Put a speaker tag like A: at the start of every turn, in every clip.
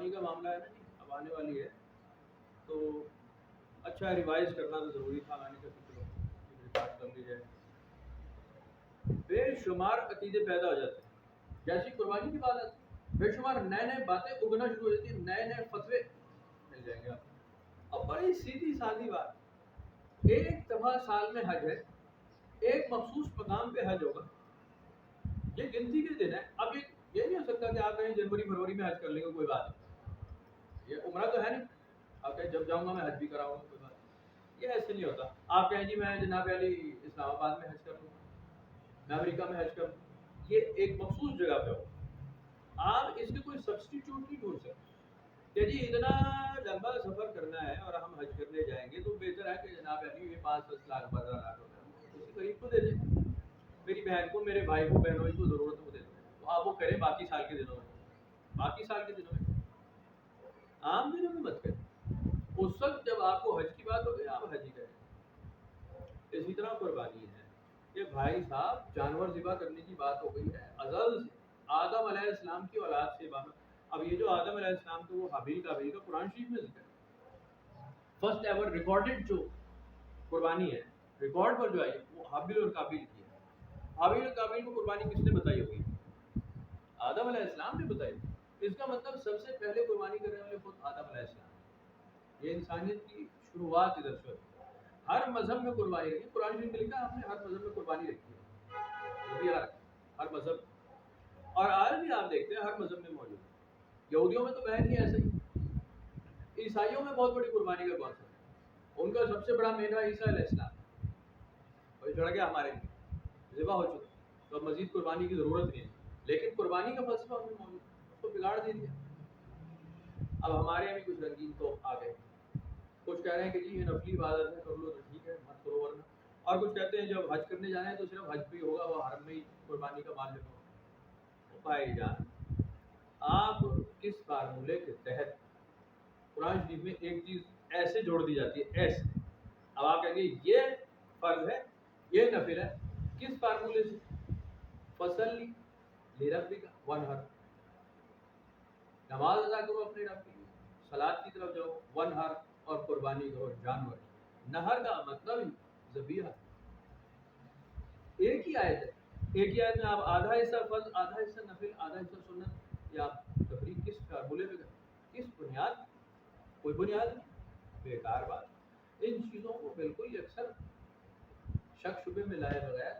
A: قربانی کا معاملہ ہے نا جی، اب آنے والی ہے تو اچھا ریوائز کرنا تو ضروری تھا، میں نے کہا چلو ریکارڈ کر لی جائے. بے شمار عقیدے پیدا ہو جاتے ہیں جیسی قربانی کی بات آتی ہے، بے شمار نئے نئے باتیں اگنا شروع ہو جاتی ہیں، نئے نئے فتوے مل جائیں گے آپ کو. اب بڑی سیدھی سادی بات، ایک دفعہ سال میں حج ہے، ایک مخصوص مقام پہ حج ہوگا، یہ گنتی کے دن ہے. اب یہ نہیں ہو سکتا کہ آپ کہیں جنوری فروری میں حج کر لیں گے، کوئی بات نہیں، یہ عمرہ تو ہے نہیں، آپ کہیں جب جاؤں گا میں حج بھی کراؤں گا، کوئی بات نہیں. یہ ایسے نہیں ہوتا. آپ کہیں جی میں جناب علی اسلام آباد میں حج کر لوں گا، میں امریکہ میں حج کر لوں گا، یہ ایک مخصوص جگہ پہ ہو. آپ اس کے کوئی سبسٹیٹیوٹ نہیں ڈھونڈ سکتے کہ جی اتنا لمبا سفر کرنا ہے اور ہم حج کرنے جائیں گے تو بہتر ہے کہ جناب علی یہ 5-10 لاکھ 15 لاکھ روپے کسی غریب کو دے دیں، میری بہن کو، میرے بھائی کو، بہنوں کو ضرورت ہو دے دیں، تو آپ وہ کریں باقی سال کے دنوں میں، باقی سال کے دنوں میں، عام دنوں میں مت کریں. اس وقت جب آپ کو حج کی بات ہوگی آپ حج ہی کریں. اسی طرح قربانی ہے کہ بھائی صاحب جانور ذبح کرنے کی بات ہو گئی ہے ازل سے، آدم علیہ السلام کی اولاد سے بات. اب یہ جو آدم علیہ السلام تو وہ حابیل قابیل کا قرآن شریف میں ذکر ہے. فرسٹ ایور ریکارڈڈ جو قربانی ہے، ریکارڈ پر جو آئی وہ حابیل اور قابیل کی ہے. حابیل اور قابیل کو قربانی کس نے بتائی ہوگی؟ آدم علیہ السلام نے بتائی. اس کا مطلب سب سے پہلے قربانی کرنے والے خود آدم علیہ السلام. یہ انسانیت کی شروعات ادھر سے ہوتی ہے. ہر مذہب میں قربانی رکھی، قرآن شریف میں لکھا ہے ہم نے ہر مذہب میں قربانی رکھی ہے، ہر مذہب. اور آج بھی آپ دیکھتے ہیں ہر مذہب میں موجود ہے. یہودیوں میں تو بہن ہی ایسا ہی. عیسائیوں میں بہت بڑی قربانی کا کانسیپٹ ہے، ان کا سب سے بڑا مینو ہے عیسیٰ علیہ السلام، وہی چڑھ گیا ہمارے لیے، ذبح ہو چکا، تو اب مزید قربانی کی ضرورت نہیں ہے. لیکن قربانی کا فلسفہ ان میں موجود ہے، اس کو بگاڑ دے دیا. اب ہمارے یہاں بھی کچھ رنگین تو آ گئے، کچھ کہہ رہے ہیں کہ جی یہ نفلی عبادت ہے، کر لو تو ٹھیک ہے، مت کرو ورنہ. اور کچھ کہتے ہیں جب حج کرنے جانا ہے تو صرف حج پہ ہی ہوگا، وہ حرم میں ہی قربانی کا مال ہوگا. بھائی جان آپ کس فارمولے کے تحت قرآن شریف میں ایک چیز ایسے جوڑ دی جاتی ہے ایسے، اب آپ کہیں گے یہ فرض ہے یہ نفل ہے، کس فارمولے سے؟ فصل لربک وانحر، نماز ادا کرو اپنے رب کے لیے، صلاۃ کی طرف جاؤ، وانحر اور قربانی کرو جانور. نہر کا مطلب ہی ذبیحہ. ایک ہی آیت ہے، ایک ہی آیت میں آپ آدھا حصہ فرض، آدھا حصہ نفل، آدھا حصہ سنت. یا آپ تفریق کس فارمولے پہ کریں، کس بنیاد؟ کوئی بنیاد نہیں، بیکار بات. ان چیزوں کو بالکل اکثر شک شبے میں لائے بغیر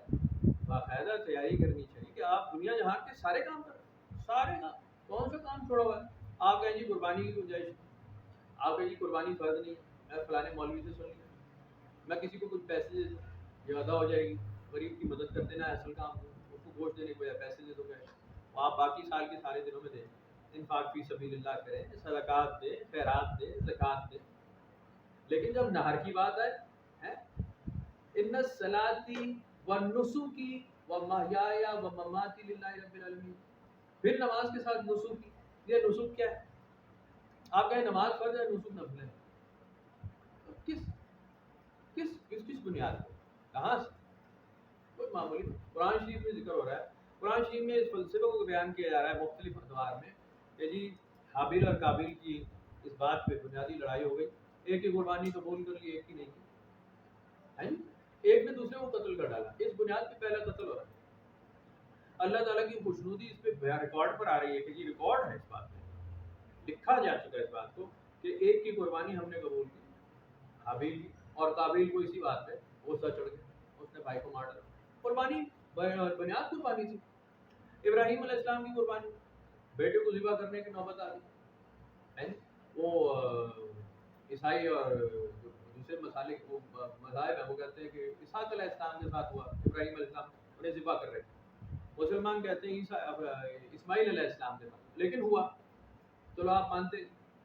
A: باقاعدہ تیاری کرنی چاہیے کہ آپ دنیا جہان کے سارے کام کریں، سارے کام. کون سا کام چھوڑا ہوا ہے؟ آپ کہیں جی قربانی کی گنجائش، آپ کہیں جی قربانی فرض نہیں ہے، میں فلانے مولوی سے سن لیا، میں کسی کو کچھ پیسے دے دوں یہ ادا ہو جائے گی، غریب کی مدد کر دینا ہے اصل کام، اس کو گوشت دینے کے بجائے پیسے دے دو گے، آپ باقی سال کے سارے دنوں میں دیں، انفاق فی سبیل اللہ کریں، صدقات دیں، خیرات دیں، زکات دیں. لیکن جب نہر کی بات آئے، ان الصلاۃ والنسک ومحیائی ومماتی للہ رب العالمین، پھر نماز کے ساتھ نسک کی. یہ نسک کیا ہے؟ آپ کہیں نماز فرض ہے، نسک نفل ہے. کس کس کس کس بنیاد پر، کہاں سے؟ کوئی معمولی قرآن شریف میں ذکر ہو رہا ہے، قرآن شریف میں اس فلسفے کو بیان کیا جا رہا ہے مختلف ادوار میں کہ جی حابیل اور قابیل کی اس بات پہ بنیادی لڑائی ہو گئی، ایک کی قربانی قبول کر لی، ایک کی نہیں کی، ایک نے دوسرے کو قتل کر ڈالا. اس بنیاد پہ پہلا قتل ہو رہا ہے. اللہ تعالیٰ کی خوشنودی اس پہ ریکارڈ پر آ رہی ہے کہ جی ریکارڈ ہے، اس بات پہ لکھا جا چکا ہے اس بات کو کہ ایک کی قربانی ہم نے قبول کی حابیل کی، اور قابیل کو اسی بات پہ غصہ چڑھ گیا، اس نے بھائی کو مار ڈالا. قربانی بنیاد قربانی تھی. ابراہیم علیہ السلام کی قربانی، بیٹے کو ذبح کرنے کی نوبت آ گئی. وہ عیسائی اور دوسرے مسالے وہ مذاہب ہیں وہ کہتے ہیں کہ اسحاق علیہ السلام کے ساتھ ہوا، ابراہیم علیہ السلام انہیں ذبح کر رہے تھے. مسلمان کہتے ہیں اسماعیل علیہ السلام کے ساتھ، لیکن ہوا. چلو آپ مانتے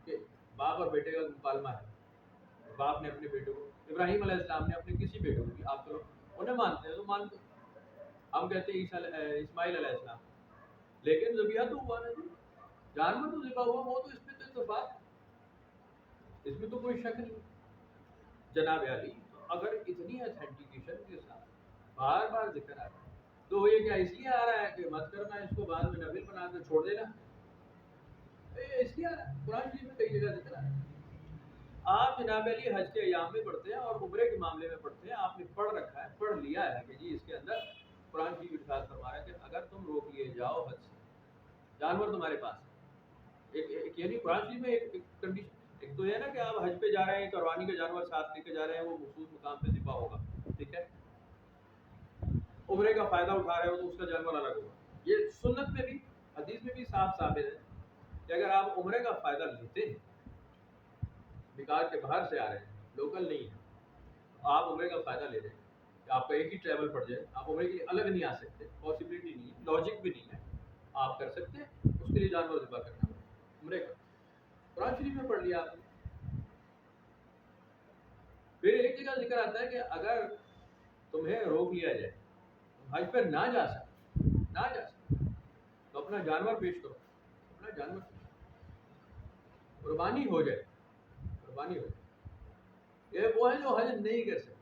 A: کہ باپ اور بیٹے کا مکالمہ ہے، باپ نے اپنے بیٹے کو، ابراہیم علیہ السلام نے اپنے کسی بیٹے کو بھی، آپ چلو انہیں مانتے ہیں تو مانتے. ہم کہتے ہیں اسماعیل علیہ السلام، لیکن ذبیحہ تو ہوا نا جی، جانور تو ذبح ہوا، وہ تو اس پہ تو اتفاق، اس میں تو کوئی شک نہیں. جناب علی اگر اتنی اتھینٹیکیشن کے ساتھ بار بار ذکر آ رہا ہے تو یہ کیا اس لیے آ رہا ہے کہ مت کرنا اس کو بعد میں نفل بنا کے چھوڑ دینا؟ اس لیے قرآن شریف میں کئی جگہ ذکر ہے. آپ جناب علی حج کے ایام میں پڑھتے ہیں اور عمرے کے معاملے میں پڑھتے ہیں. آپ نے پڑھ رکھا ہے، پڑھ لیا ہے کہ جی اس کے اندر قرآن شریف ارشاد فرما رہا ہے کہ اگر تم روک لیے جاؤ حج سے، جانور تمہارے پاس ہے. ایک یعنی قرآن شریف میں ایک کنڈیشن، ایک تو یہ ہے نا کہ آپ حج پہ جا رہے ہیں، قربانی کا جانور ساتھ لے کے جا رہے ہیں، وہ مخصوص مقام پہ ذبح ہوگا، ٹھیک ہے. عمرے کا فائدہ اٹھا رہے ہو تو اس کا جانور الگ ہوگا. یہ سنت میں بھی حدیث میں بھی صاف ثابت ہے کہ اگر آپ عمرے کا فائدہ لیتے ہیں، بکار کے باہر سے آ رہے ہیں، لوکل نہیں ہے، آپ عمرے کا فائدہ لے رہے ہیں، کہ آپ کا ایک ہی ٹریول پڑ جائے، آپ عمرے کے لیے الگ نہیں آ سکتے، پاسبلٹی نہیں ہے، لاجک بھی نہیں ہے. آپ کر سکتے ہیں، اس کے لیے جانور ذبح کرنا پڑے عمرے کا. قرآن شریف میں پڑھ لیا آپ نے. پھر ایک جگہ ذکر آتا ہے کہ اگر تمہیں روک لیا جائے، حج پر نہ جا سکتے تو اپنا جانور پیش کرو، اپنا جانور قربانی ہو جائے، قربانی ہو جائے. یہ وہ ہے جو حج نہیں کر سکتے،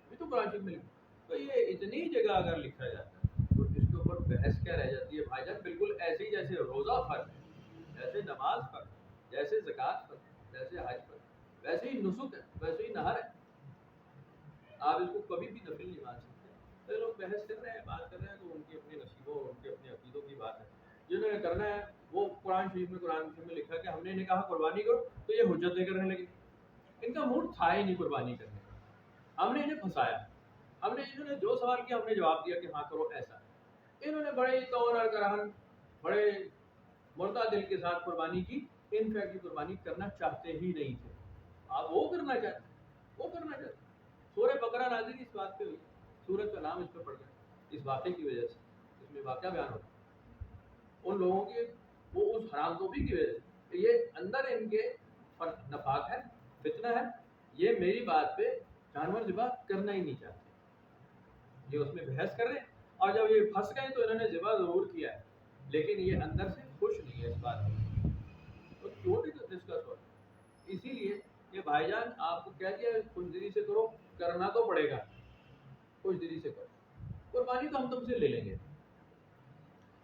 A: ابھی تو قرآن شریف میں لکھا. تو یہ اتنی جگہ اگر لکھا جاتا ہے تو اس کے اوپر بحث کیا رہ جاتی ہے بھائی جان. بالکل ایسے ہی جیسے روزہ فرض ہے، جیسے نماز فرض ہے، جیسے زکوٰۃ فرض ہے، جیسے حج فرض ہے، ویسے ہی نسک ہے، ویسے ہی نہر ہے. آپ اس کو کبھی بھی نفل نہیں مان سکتے. تو لوگ بحث کر رہے ہیں، بات کر رہے ہیں، تو ان کی اپنی نصیبوں اور ان کے اپنے عقیدوں کی بات ہے. جنہوں نے کرنا ہے وہ قرآن شریف میں لکھا کہ ہم نے انہیں کہا قربانی کرو تو یہ حجتیں کرنے لگے. ان کا موڈ تھا ہی نہیں قربانی کرنے کا. ہم نے انہیں پھنسایا، ہم نے انہوں نے جو سوال کیا ہم نے جواب دیا کہ ہاں کرو ایسا. انہوں نے بڑے طور اور کرہن، بڑے معتدل کے ساتھ قربانی کی. ان فیکٹ کی قربانی کرنا چاہتے ہی نہیں تھے. آپ وہ کرنا چاہتے ہیں، وہ کرنا چاہتے ہیں. سورہ بقرہ نازل اس بات پہ ہوئی، سورت کا نام اس پہ پڑ گیا اس واقعے کی وجہ سے. اس میں واقعہ بیان ہوتا ہے ان لوگوں کے، وہ اس حرام توبی کی وجہ سے. یہ اندر ان کے نفاق ہے، فتنہ ہے. یہ میری بات پہ جانور ذبح کرنا ہی نہیں چاہتے، یہ اس میں بحث کر رہے ہیں. اور جب یہ پھنس گئے تو انہوں نے ذبح ضرور کیا ہے، لیکن یہ اندر سے خوش نہیں ہے اس بات میں. تو کیوں نہیں ڈسکس ہو؟ اسی لیے کہ بھائی جان آپ کو کہہ دیا خوش دلی سے کرو، کرنا تو پڑے گا، خوش دلی سے کرو. قربانی تو ہم تم سے لے لیں گے،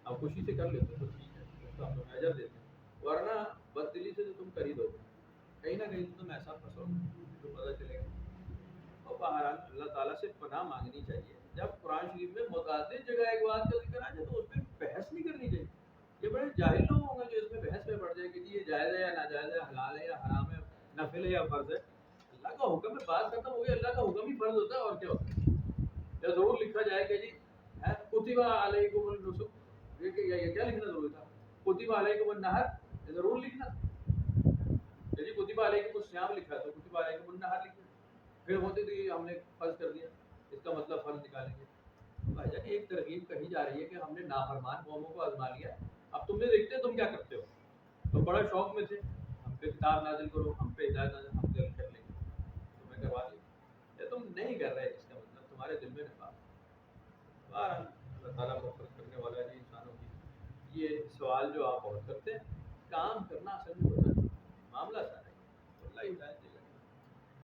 A: آپ خوشی سے کر لیتے تو ٹھیک ہے، اس کا ہم تمہیں اجر دیتے ہیں. ورنہ بد دلی سے تو تم کر ہی دو گے، کہیں نہ کہیں تم ایسا پھنسو تو پتہ چلے گا. اور بہرحال اللہ تعالیٰ سے پناہ مانگنی چاہیے. جب قرآن شریف میں متعدد جگہ ایک بات کا ذکر آ جائے تو اس پہ بحث نہیں کرنی چاہیے. یہ بڑے جاہل لوگ ہوں گے جو اس میں بحث میں پڑ جائے کہ یہ جائز ہے یا ناجائز ہے، حلال ہے یا حرام ہے، نفل ہے یا فرض ہے. اللہ کا حکم ہے، بات ختم ہو گئی. اللہ کا حکم ہی فرض ہوتا ہے اور کیا ہوتا ہے. یا ضرور لکھا جائے کہ جی کتب علیکم النسک، یہ کیا لکھنا ضروری تھا؟ کتب علیکم النحر، یہ ضرور لکھنا. جی کتب علیکم الصیام لکھا تو کتب علیکم النحر لکھنا. پھر ہوتے تو یہ ہم نے فرض کر دیا، اس کا مطلب فرض نکالیں گے. بھائی جان ایک ترغیب کہی جا رہی ہے کہ ہم نے نافرمان قوموں کو آزما لیا. اب تم نے دیکھتے تم کیا کرتے ہو. تم بڑا شوق میں تھے ہم پہ کتاب نازل کرو، ہم پہ ہدایت نازل، ہم دل کر لیں گے، تمہیں کروا دیں. یہ تم نہیں کر رہے، اس کا مطلب تمہارے دل میں نفاق. اللہ تعالیٰ مغفرت کرنے والا ہے انسانوں کی. یہ سوال جو آپ اور کرتے ہیں، کام کرنا اصل میں ہوتا ہے، معاملہ سارا ہے. اللہ ہدایت